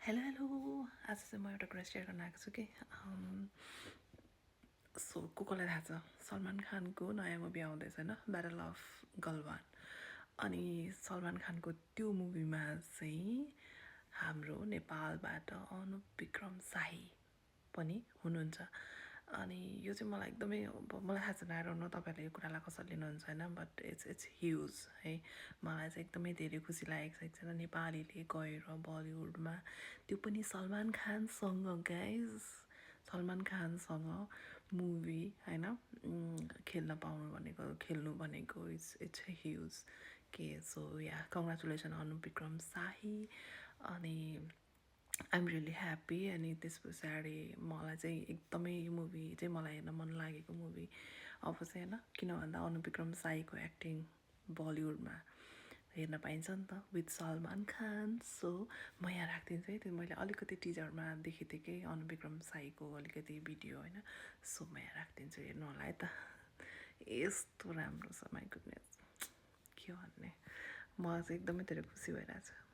hello hello आज चाहिँ म एउटा कुरा सेयर गर्न आएको छु कि सो कसलाई थाहा छ सलमान खानको नयाँ मुभी आउँदैछ होइन ब्याटल अफ गलवान अनि सलमान खानको त्यो मुभीमा चाहिँ हाम्रो नेपालबाट अनुप विक्रम शाही पनि हुनुहुन्छ अनि यो चाहिँ मलाई एकदमै मलाई थाहा छैन आएर न तपाईँहरूले यो कुरालाई कसरी लिनुहुन्छ होइन बट इट्स ह्युज है मलाई चाहिँ एकदमै धेरै खुसी लागेको छ एकजना नेपालीले गएर बलिउडमा त्यो पनि सलमान खानसँग गाइज सलमान खानसँग मुभी होइन खेल्न पाउनु खेल्नु भनेको इट्स ह्युज के सो या कङ्ग्रेचुलेसन अनुप विक्रम शाही अनि आइएम रियली ह्याप्पी अनि त्यस पछाडि मलाई चाहिँ एकदमै यो मुभी चाहिँ मलाई हेर्न मन लागेको मुभी अब चाहिँ होइन किन भन्दा अनुप विक्रम शाहीको एक्टिङ बलिउडमा हेर्न पाइन्छ नि त विथ सलमान खान सो म यहाँ राखिदिन्छु है त्यो मैले अलिकति टिजरमा देखेको थिएँ कि अनुप विक्रम शाहीको अलिकति भिडियो होइन सो म यहाँ राखिदिन्छु हेर्नु होला है त यस्तो राम्रो छ माई गुडनेस के भन्ने मलाई चाहिँ एकदमै धेरै खुसी भइरहेछ